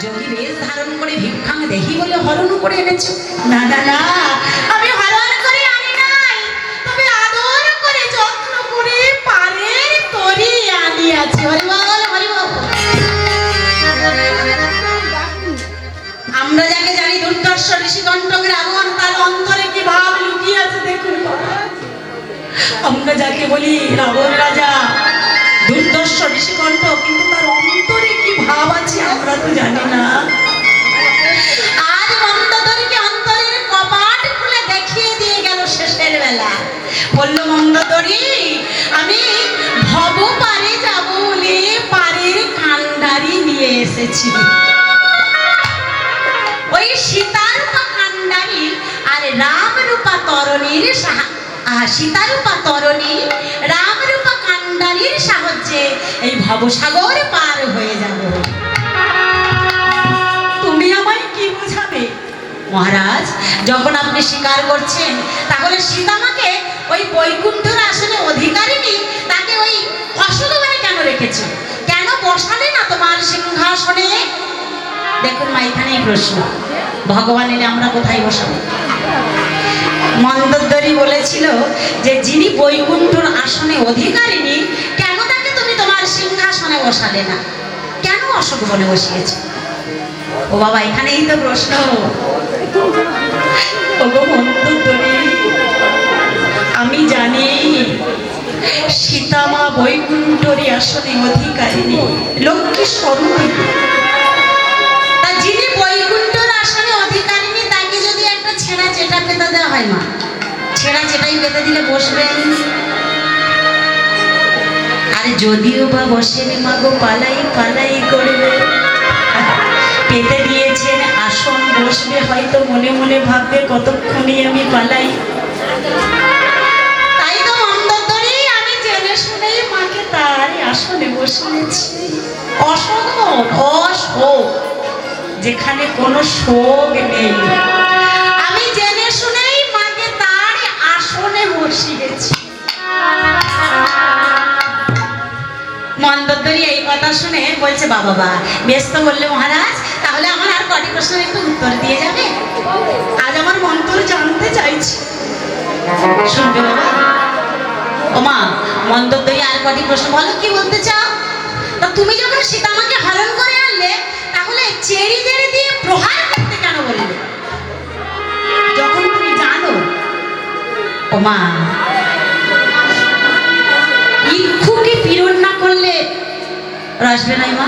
যোগী বেশ ধারণ করে ভিক্ষাং দেখি বলে হরণ করে এনেছো? না না না, আমি হরণ করে আনি নাই, তবে আদর করে যত্ন করে পারের তরি আনিয়াছি। হরি বল হরি বল। আমরা যাকে জানি দুর্দর্শ ঋষিকণ্ঠকের আগমন, তার অন্তরে কি ভাব লুকিয়ে আছে দেখুন। আমরা যাকে বলি রাবণ রাজা, দুর্দর্শ ঋষিকণ্ঠ, কিন্তু তার অন্তরে কি ভাব আছে আমরা তো জানি না। আজ মন্দোদরীকে অন্তরের কপাট খুলে দেখিয়ে দিয়ে গেল শেষের বেলা। বলল মন্দোদরী, আমি ভব পারে যাব বলে পারের কান্ডারি নিয়ে এসেছি। ওই সীতারূপা কান্ডারি আর রামরূপা তরণীর সীতারূপা তরণী রামরূপা কান্ডারির সাহায্যে এই ভবসাগর পার হয়ে যাব। তুমি আমায় কি বোঝাবে? মহারাজ, যখন আপনি স্বীকার করছেন, তাহলে সীতামাকে ওই বৈকুণ্ঠের আসনে অধিকারিণী, তাকে ওই অশোকবনে কেন রেখেছ? কেন বসালে না তোমার সিংহাসনে? দেখুন মা, এখানেই প্রশ্ন, ভগবানের আমরা কোথায় বসাবো? মন্দোদরী বলেছিল যে যিনি বৈকুণ্ঠর আসনে অধিকারিণী, কেন তাকে তুমি তোমার সিংহাসনে বসালে না? কেন অশোকবনে বসিয়েছ? ও বাবা, এখানেই তো প্রশ্ন। ওগো মন্দোদরী, আমি জানি সীতামা বৈকুণ্ঠরই আসনে অধিকারিণী, লক্ষ্মী স্বরূপিণী। তা যিনি বৈকুণ্ঠর আসনে অধিকারিণী, তাকে যদি একটা ছেঁড়া চেটা পেতে দেওয়া হয়, মা, ছেঁড়া চেটাই পেতে দিলে বসবেন? আর যদিও বা বসেন মাগো, পালাই পালাই করবে। পেতে দিয়েছেন আসন, বসবে, হয়তো মনে মনে ভাববে কতক্ষণে আমি পালাই। তাই তো মন্দোদরী, আমি জেনে শুনেই মাকে তার আসনে বসিয়েছি। অশোক, অশোক, যেখানে কোনো শোক নেই, আমি জেনে শুনেই মাকে তার আসনে বসিয়েছি। মন্দোদরী এই কথা শুনে বলছে, বাবা বা বেশ তো বললে মহারাজ, তাহলে আমার আর কটি প্রশ্নের একটু উত্তর দিয়ে যাবে? আজ আমার মন্ত্র জানতে চাইছি, শুনবে বাবা? ও মা, মন্দোদরী আর কটি প্রশ্ন বলো, কি বলতে চাও? তা তুমি যখন সীতামাকে হরণ করে আনলে, তাহলে চেরি চেরি দিয়ে প্রহার করতে কেন বললে, যখন তুমি জানো? ও মা, ইক্ষুকে পীড়ন না করলে আসবে নাই মা?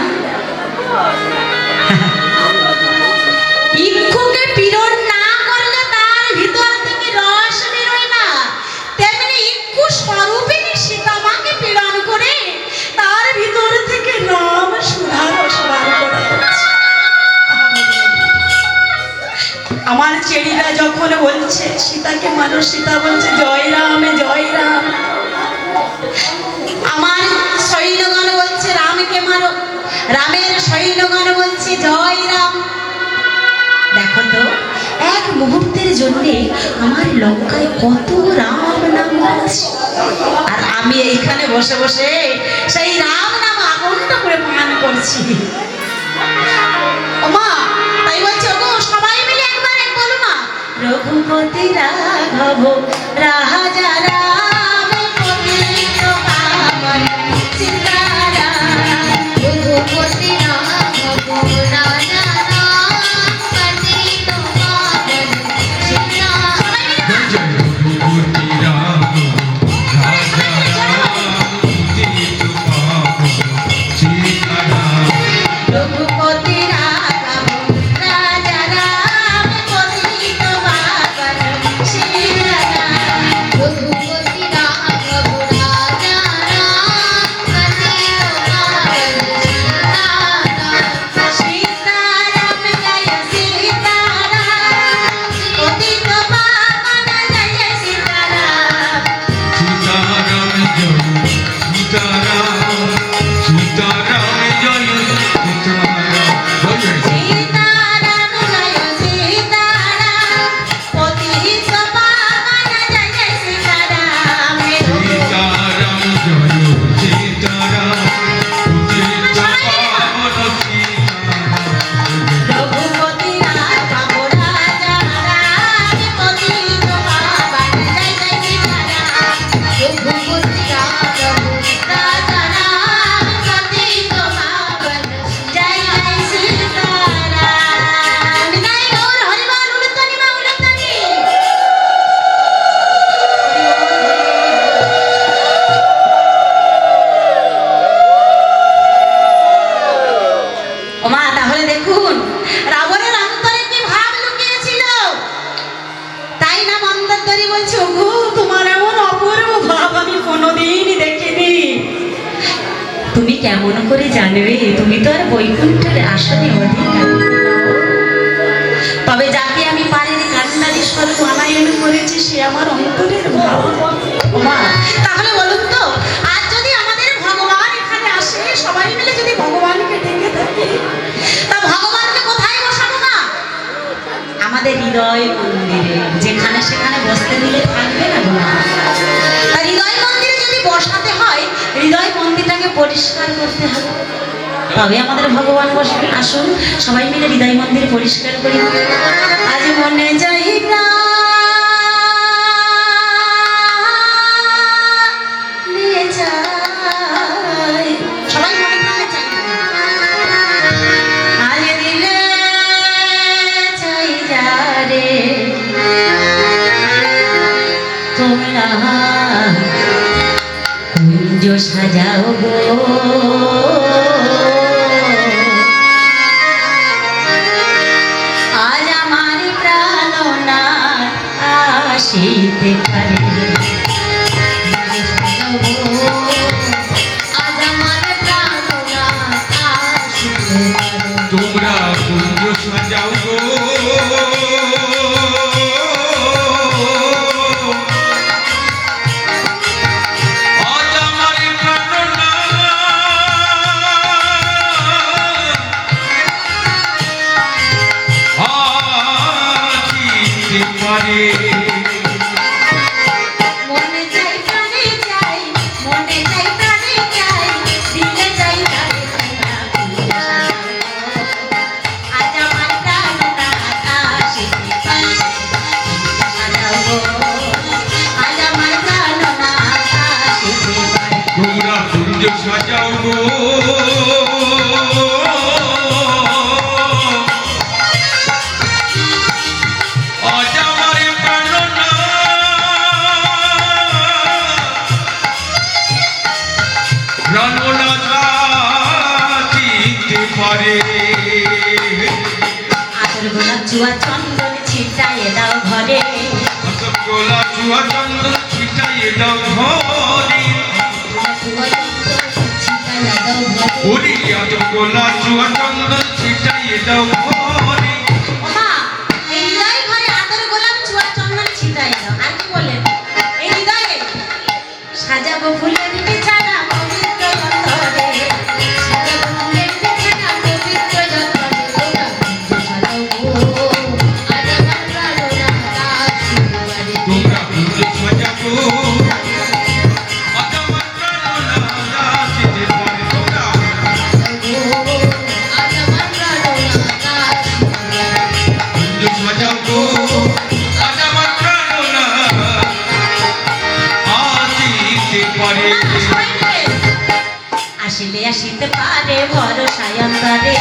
ইক্ষুকে পীড়ন না করলে তার ভিতর থেকে রস বেরোয় না, তেমনি ইক্ষু স্বরূপিণী সীতামাকে পীড়ন করে তার ভিতর থেকে নাম সুধা রস বার করা হচ্ছে। আমার চেরিরা যখন বলছে সীতাকে মানো, সীতা বলছে জয় রাম জয় রাম। আমার সৈন্যগণ বলছে রামকে মারো, রামের সৈন্যগণ বলছে জয় রাম। দেখো তো, এক মুহূর্তের জন্য আমার লঙ্কায় কত রাম নাম আছে, আর আমি এইখানে বসে বসে সেই রাম নাম আগন্ড করে পান করছি। ও মা, তাই বলছে, ওগো সবাই মিলে একবার এক বলো না, রঘুপতি রাঘব রাজা রাম পতিত পাবন সীতারাম। রঘুপতি রাঘব রাজা রাম পতিত পাবন সীতারাম। রঘুপতি রাঘব রাজা রাম পতিত পাবন সীতারাম। রঘুপতি রাঘব রাজা রাম পতিত পাবন সীতারাম। রঘুপতি রাঘব রাজা রাম পতিত তাহলে দেখুন রাবণের অন্তরে কি ভাব লুকিয়েছিল। তাই না মন্দোদরি বলছে, ওগো তোমার এমন অপূর্ব ভাব আমি কোনোদিনই দেখিনি। তুমি কেমন করে জানবে? তুমি তো আর বৈকুণ্ঠের আসনে অধিকারী নও। তবে যাকে আমি পারিনি কান্নারি স্বরূপ আনায়ন করেছি, সে আমার অন্তরের ভাব। ওমা, তাহলে বলুন তো, আজ যদি আমাদের ভগবান এখানে আসে, সবাই মিলে যদি ভগবানকে ডেকে থাকি, তা ভগবানকে কোথায় বসাবো না? আমাদের হৃদয় মন্দিরে, যেখানে সেখানে বসতে দিলে থাকবে না গো মা। তা হৃদয় মন্দিরে যদি বসাতে হয়, হৃদয় মন্দিরটাকে পরিষ্কার করতে হবে, তবে আমাদের ভগবান বসবে। আসুন সবাই মিলে হৃদয় মন্দির পরিষ্কার করি। আজ মনে যাই না সবাই মনে প্রাণে চাই, আজ দিলে চাই যা রে তোমরা কুঞ্জ সাজাও গো, আজ আমার প্রাণনাথ আসিতে পারে। আজ আমার প্রাণনাথ আসিতে পারে। তোমরা কুঞ্জ সাজাও গো, আজ আমার প্রাণনাথ আসিতে পারে। মনে চাই প্রাণে চাই, মনে চাই প্রাণে চাই, দিলে চাই তারে তোমরা কুঞ্জ সাজাও। আজ আমার প্রাণনাথ আসিতে পারে। কুঞ্জ সাজাও গো, আজ আমার প্রাণনাথ আসিতে পারে। তোমরা কুঞ্জ সাজাও গো, আজ আমার প্রাণনাথ আসিতে পারে। আতর গোলাপ জুয়া চন্দন ছিটাইয়ে দাও ঘরে, আতর গোলাপ জুয়া চন্দন ছিটাইয়ে দাও ঘরে। ছিটাইয়ে দাও ঘরে। ওরে আতর গোলাপ জুয়া চন্দন ছিটাইয়ে দাও ঘরে। ওমা, এই হৃদয় ঘরে আতর গোলাপ জুয়া চন্দন ছিটাইয়ে দাও। আর কি বললেন? এই হৃদয়ে সাজাবো ফুলের বিছানা পবিত্র যতরে, সাজাবো ফুলের বিছানা পবিত্র যতরে। তোমরা কুঞ্জ সাজাও গো, আজ আমার প্রাণনাথ আসিতে পারে। তোমরা কুঞ্জ সাজাবো, আজ আমার প্রাণনাথ আসিতে পারে। তোমরা আজ আমার প্রাণনাথ আসিতে পারে। কুঞ্জ সাজাবো, আজ আমার প্রাণনাথ আসিতে পারে। আসিলে আসিতে পারে ভরসায় অন্তরে,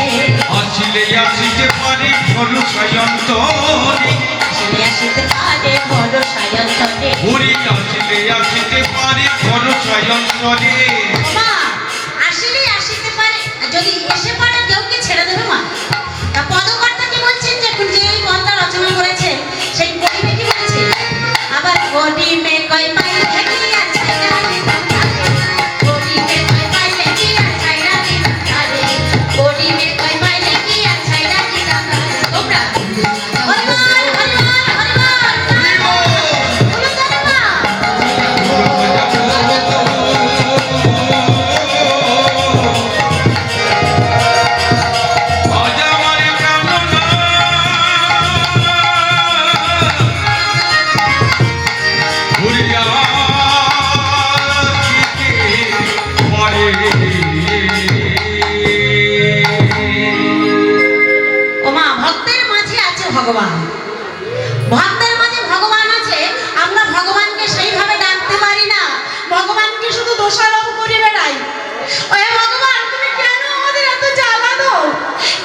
আসিলে আসিতে পারে ভরসায় অন্তরে। আসিলে আসিতে পারে ভরসায় অন্তরে। ওরে আসিলে আসিতে পারে ভরসায় অন্তরে। মা, আসিলে আসিতে পারে, যদি এসে পারে কেউ কি ছেড়ে দেবে মা? তা পদকর্তা কি বলছেন, যে এই বন্দা রচনা করেছেন সেই কবি কি বলেছে? আবার কবি মে কয় পাই থাকি আর ছাইরা দিতাম তারে, কবি মে কয় পাইলে কি আর ছাইরা দিতাম তারে, কবি মে কয় পাইলে কি আর ছাইরা দিতাম তারে। তোমরা হরিবল হরিবল হরিবল বলো জানো না? আজ আমার প্রাণনাথ ঘুরিয়া আসিতে পারে। ওমা, ভক্তের মাঝে আছে ভগবান, ভক্তের মাঝে ভগবান আছে। আমরা ভগবানকে সেইভাবে ডাকতে পারি না, ভগবানকে শুধু দোষারোপ করে বেড়াই। ওই ভগবান, তুমি কেন আমাদের এত জ্বালা দাও,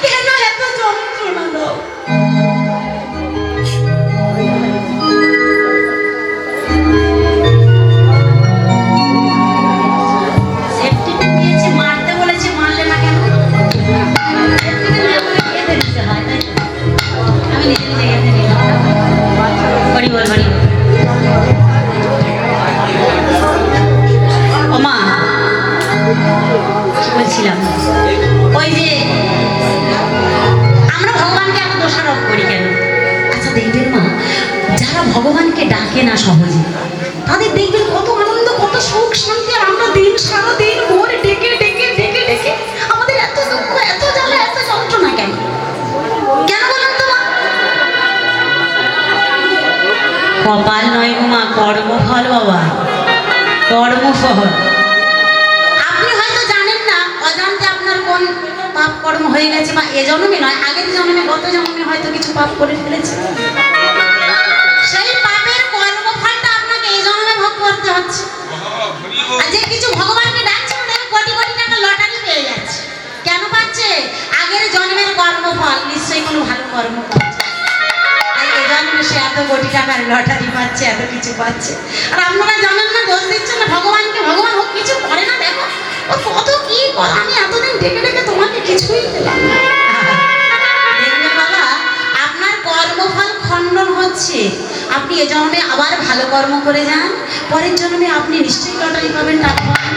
কেন এত যন্ত্রণা দাও? সেফটি দিয়েছে, মারতে বলেছে, মারলে না কেন? ভগবানকে ডাকে না সহজে, তাদের দেখবেন কত আনন্দ, কত সুখ শান্তি। আর আমরা সারা দিন ভোর ডেকে ডেকে ডেকে ডেকে আমাদের এত দুঃখ, এত জ্বালা, এত যন্ত্রণা কেন? কেন বলুন তো মা? কপাল নয় গো মা, কর্মফল বাবা, কর্মফল। আপনি হয়তো জানেন না, অজান্তে আপনার কোন পাপ কর্ম হয়ে গেছে, বা এ জন্মে নয়, আগের জন্মে, গত জন্মে হয়তো কিছু পাপ করে ফেলেছে। সেই পাপের কর্মফলটা আপনাকে এই জন্মে ভোগ করতে হচ্ছে। আর যে কিছু ভগবানকে ডাকছে না, কোটি কোটি টাকা লটারি পেয়ে যাচ্ছে। কেন পাচ্ছে? আগের জন্মের কর্মফল, নিশ্চয়ই কোনো ভালো কর্ম করছে। আর এই জন্মে সে এত কোটি টাকার লটারি পাচ্ছে, এত কিছু পাচ্ছে। আর আপনারা জানেন না, দোষ দিচ্ছেন না ভগবানকে। ভগবান ও কিছু করে না, দেখো ও কত কি করে। আমি এতদিন ডেকে ডেকে তোমাকে কিছুই দিলাম না। দেখবেন বাবা, আপনার কর্মফল খণ্ডন হচ্ছে। আপনি এ জন্মে আবার ভালো কর্ম করে যান, পরের জন্মে আপনি নিশ্চয়ই লটারি পাবেন, টাকা পাবেন।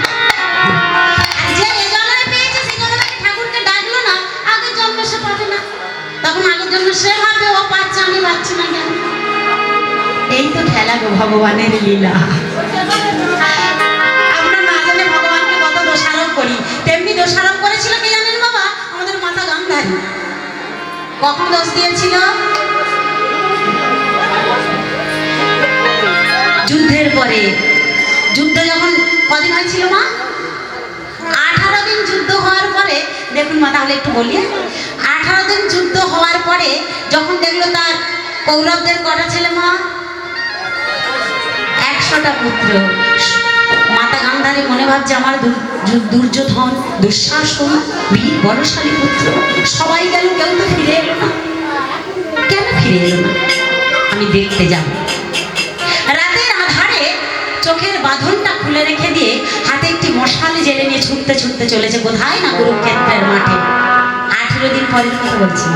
আর যে এ জন্মে পেয়েছে, সে জন্মে ঠাকুরকে ডাকলো না, আগের জন্মে সে পাবে না। তখন আগের জন্য সে ভাবে ও পাচ্ছে, আমি পাচ্ছি না কেন? এই তো খেলা গো, ভগবানের লীলা। আমরা না জানে ভগবানকে কত দোষারোপ করি। তেমনি দোষারোপ করেছিল কে জানেন বাবা? আমাদের মাতা গান্ধারী। কখন দোষ দিয়েছিল? যুদ্ধের পরে। যুদ্ধ যখন কদিন হয়েছিল মা? 18 দিন যুদ্ধ হওয়ার পরে, দেখুন মা তাহলে একটু বলি। 18 দিন যুদ্ধ হওয়ার পরে যখন দেখলো তার কৌরবদের কটা ছেলে মা? 100টা পুত্র। মাতা গান্ধারী মনে ভাবছে আমার দুর্যোধন, দুঃশাসন, বীর বলশালী পুত্র সবাই গেল, কেউ তো ফিরে এলো না। কেন ফিরে এলো না? আমি দেখতে যাব। রাতের আধারে চোখের বাঁধনটা খুলে রেখে দিয়ে হাতে একটি মশাল জেলে নিয়ে ছুটতে ছুটতে চলেছে কোথায় না কুরুক্ষেত্রের মাঠে। 18 দিন পরের কথা বলছি,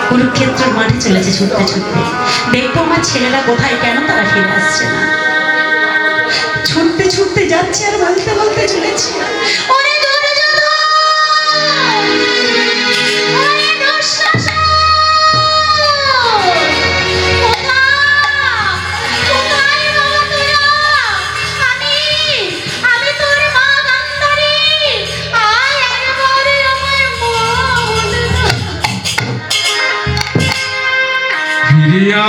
কুরুক্ষেত্রের মাঠে চলেছে ছুটতে ছুটতে। দেখবো আমার ছেলেরা কোথায়, কেন তারা ফিরে আসছে না। ছুটতে ছুটতে যাচ্ছে আর বলতে বলতে চলেছে, ওরে দুর্যোধন, ওরে দুঃশাসন, কোথায় বাবা তোরা? আমি তোর মা গান্ধারী, আয় একবারে আমার মন। ফিরিয়া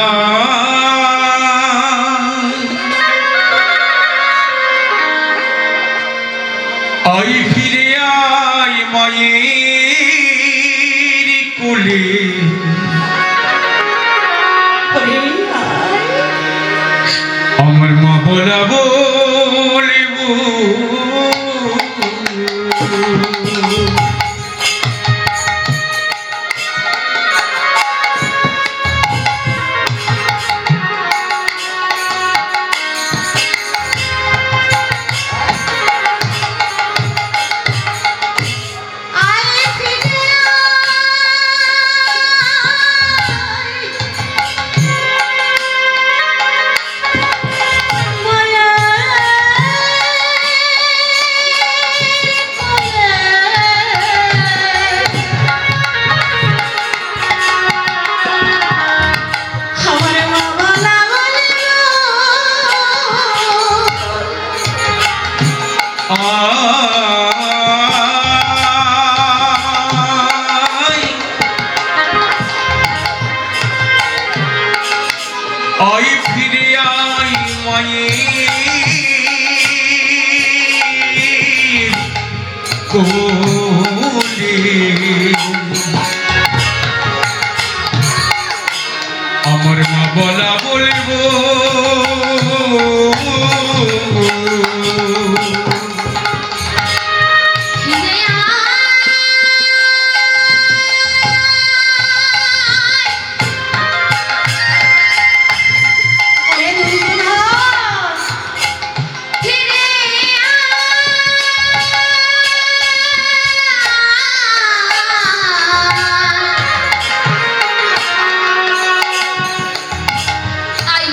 আই, ফিরে আই মায়ের কোলে। আমার মা বলা বলিব, আই ফিরে আই মায়ের কোলে। আমার মা বলা বলবো, I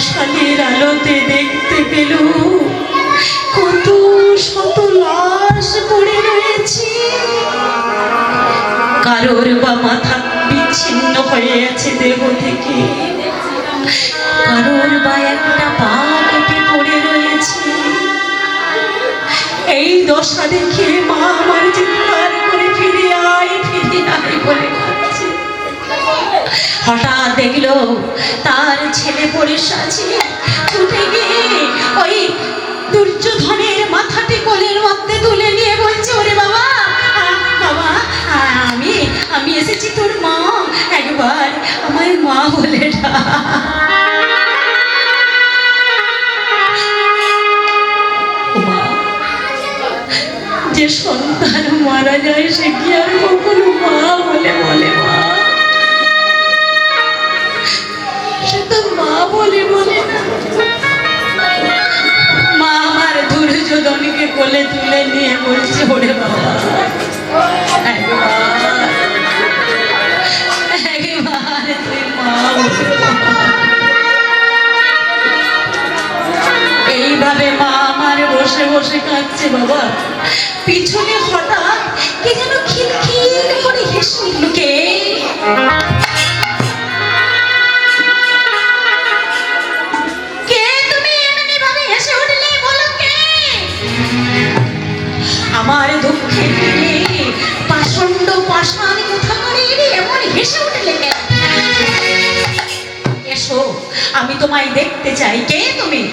মশালের আলোতে দেখতে পেল কত শত লাশ পড়ে রয়েছে। কারোর বা মাথা বিচ্ছিন্ন হয়ে আছে দেহ থেকে, কারোর বা একটা পা কেটে পড়ে রয়েছে। এই দশা দেখে মা আমার চিৎকার করে ফিরে আয় বলে কাঁদছে। হঠাৎ দেখলো তার ছেলে পড়ে সাজিয়ে ছুটে গিয়ে ওই দুর্যোধনের মাথাটি কোলের মধ্যে তুলে নিয়ে বলছে, ওরে বাবা, বাবা, আমি এসেছি তোর মা, একবার আমার মা বলে যে সন্তান মারা যায় সে কি আর কখনো মা বলে বলে? মা, সে তো মা বলে বলে না। মা আমার দুর্যোধনকে কোলে তুলে নিয়ে বলছে, ওরে বাবা, একবার তুই মা বলে। এইভাবে মা আমার বসে বসে কাঁদছে বাবা। পিছনে হঠাৎ কে যেন খিলখিল করে হেসে উঠল। কে? কে তুমি এমনি ভাবে হেসে উঠলে? বলো কে? আমার দুঃখের দিনে পাষণ্ড পাষাণ কোথা করে এমন হেসে উঠলে কেন? এসো, আমি তোমায় দেখতে চাই। কে তুমি?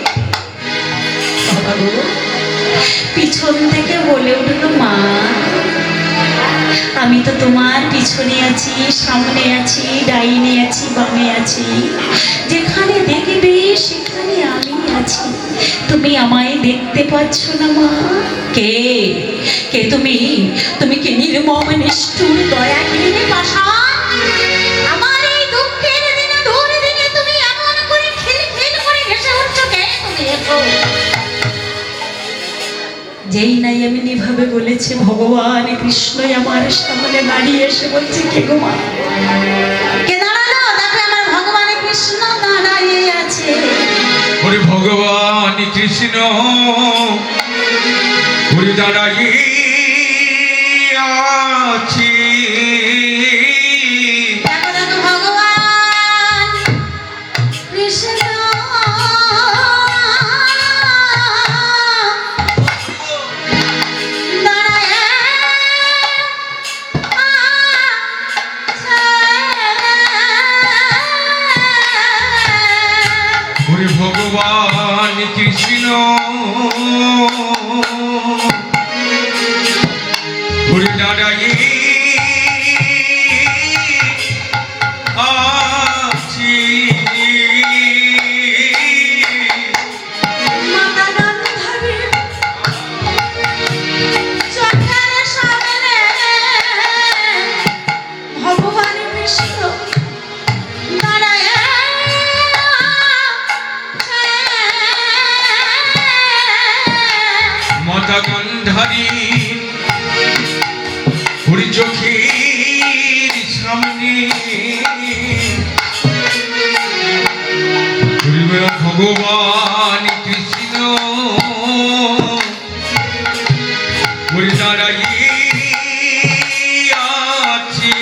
পিছন থেকে বলে উঠলো, মা, আমি তো তোমার পিছনে আছি, সামনে আছি, ডাইনে আছি, বামে আছি, যেখানে দেখবে সেখানে আমি আছি। তুমি আমায় দেখতে পাচ্ছ না মা? কে? কে তুমি? তুমি কি নির্মম নিষ্ঠুর দয়াহীন পাষাণ? আমার এই দুঃখের দিনে ধরে দিনে তুমি এমন করে খিলখিল করে হেসে উঠছো। কে তুমি? এসো। যেই নাই এমনি ভাবে বলেছে, ভগবান কৃষ্ণই আমার সামনে দাঁড়িয়ে এসে বলছে, কে গো মা? কে দাঁড়ালো? তাকে আমার ভগবান কৃষ্ণ দাঁড়িয়ে আছে। ওরে ভগবান কৃষ্ণ ওরে দাঁড়াই আছি। দেখো দেখো ভগবান কৃষ্ণ ভগবান কৃষ্ণ ঘুরে দাঁড়াই আছি। ভগবান কৃষ্ণ দাঁড়ায় মাতা গন্ধারী হরি চোখের সামনে ভগবান কৃষ্ণ হরি দাঁড়াই আছি।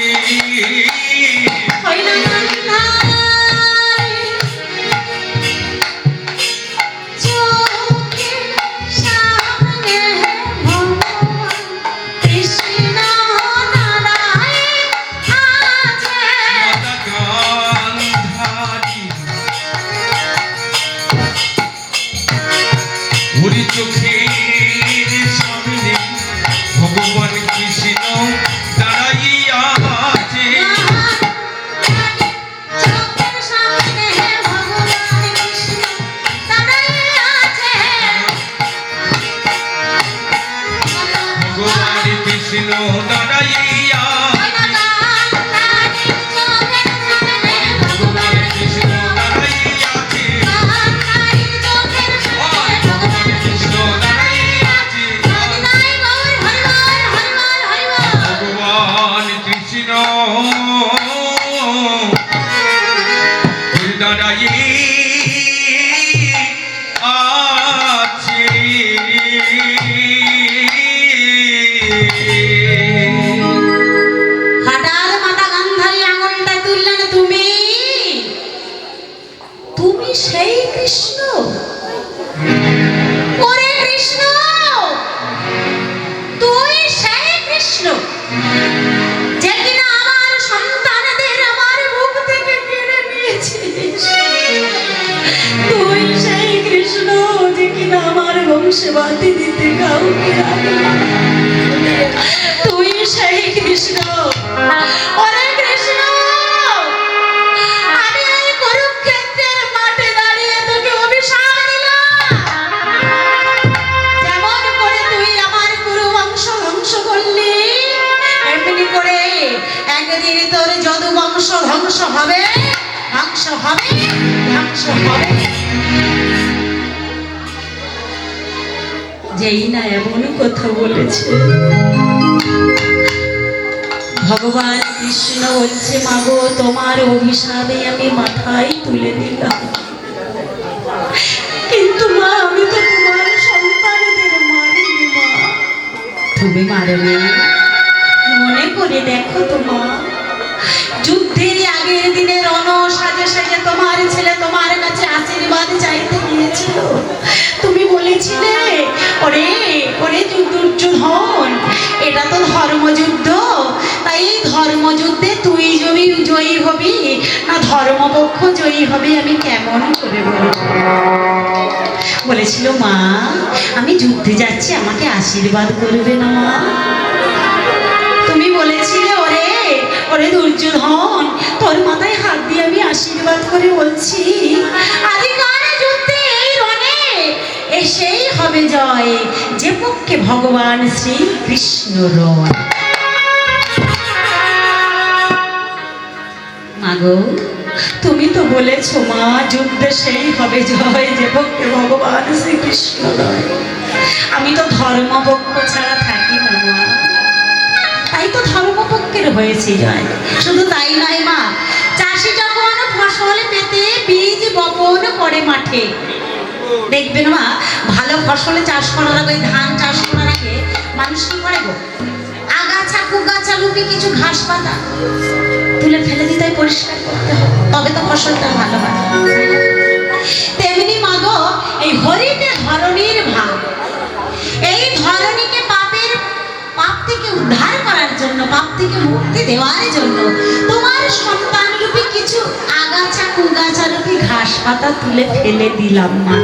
কৃষ্ণ, ওরে কৃষ্ণ, তুই সেই কৃষ্ণ যে কিনা আমার সন্তানদের আমার মুখ থেকে কেড়ে নিয়েছিস। তুই সেই কৃষ্ণ যে কিনা আমার বংশে বাতি দিতে কাউকে রাখে না। তুই সেই কৃষ্ণ, ওরে কৃষ্ণ, আমি এই কুরুক্ষেত্রের মাঠে দাঁড়িয়ে তোকে অভিশাপ দিলাম। যেমন করে তুই আমার কুরু বংশ ধ্বংস করলি, এমনি করে একদিন তোর যদু বংশ ধ্বংস হবে, ধ্বংস হবে, ধ্বংস হবে। যেই না এমন কথা বলেছে, ভগবান কৃষ্ণ বলছে, মাগো তোমার অভিশাপে আমি মাথায় তুলে নিলাম, কিন্তু মা আমি তো তোমার সন্তানদের মারিনি। মা তুমি মারবে, মনে করে দেখো তো মা, যুদ্ধের আগের দিনে রণ সাজে সাজে তোমার ছেলে তোমার কাছে আশীর্বাদ চাইতে গিয়েছিল। তুমি বলেছিলে, ওরে ওরে দুর্যোধন, এটা তো ধর্মযুদ্ধ, তাই এই ধর্মযুদ্ধে তুই জয়ী হবি না ধর্মপক্ষ জয়ী হবে আমি কেমন করে বলবো? বলেছিল, মা আমি যুদ্ধে যাচ্ছি, আমাকে আশীর্বাদ করবে না মা? তুমি বলেছিলে, ওরে ওরে দুর্যোধন, তোর মাথায় হাত দিয়ে আমি আশীর্বাদ করে বলছি, আদিকার যুদ্ধে এই রণে এসেই হবে জয় যে পক্ষে ভগবান শ্রী কৃষ্ণ রয়। মাগো তুমি তো বলেছো মা, যুদ্ধে সেই হবে জয় যে পক্ষে ভগবান শ্রী কৃষ্ণ রয়। আমি তো ধর্মপক্ষ ছাড়া থাকি না মা, তাই তো ধর্মপক্ষের হয়েছে জয়। শুধু তাই নয় মা, চাষি যখন ফসল পেতে বীজ বপন করে মাঠে, দেখবেন মা ভালো ফসলে চাষ করার আগে, ধান চাষ করার আগে মানুষ কি করে গো, আগাছা কুগাছা লুপি কিছু ঘাস পাতা তুলে ফেলে দিতে হয়, পরিষ্কার করতে হবে, তবে তো ফসলটা ভালো হয়। তেমনি মাগো এই হরিতে ধরণীর ভাব, এই ধরণীকে পাপ থেকে উদ্ধার করার জন্য, পাপ থেকে মুক্তি দেওয়ার জন্য তোমার সন্তান রূপী কিছু আগাছা কুগাছা রূপী ঘাস পাতা তুলে ফেলে দিলাম মা।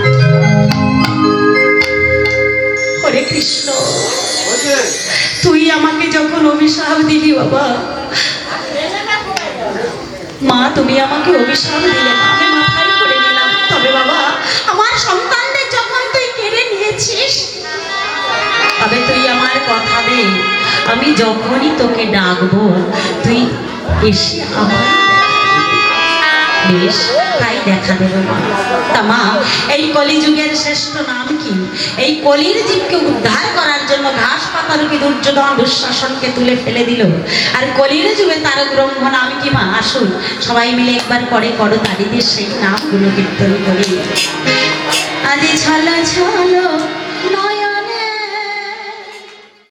হরে কৃষ্ণ, তুই আমাকে যখন অভিশাপ দিলি বাবা, মা তুমি আমাকে অভিশাপ দিলে, আমি মাথায় করে নিলাম, তবে বাবা আমার সন্তানদের যখন তুই কেড়ে নিয়েছিস, তবে তুই আমার কথা দে, আমি যখনই তোকে ডাকবো তুই এসে আমার বেশ তাই দেখা দেবে মা। তা মা এই কলিযুগের শ্রেষ্ঠ নাম কি? এই কলির জীবকে উদ্ধার করার জন্য ঘাস পাতারূপী দুর্যোধন দুঃশাসনকে তুলে ফেলে দিল, আর কলির যুগে তারক ব্রহ্ম নাম কি মা? আসুন সবাই মিলে একবার করে করতালি দিয়ে সেই নামগুলো কীর্তন করি। আজি ছলো ছলো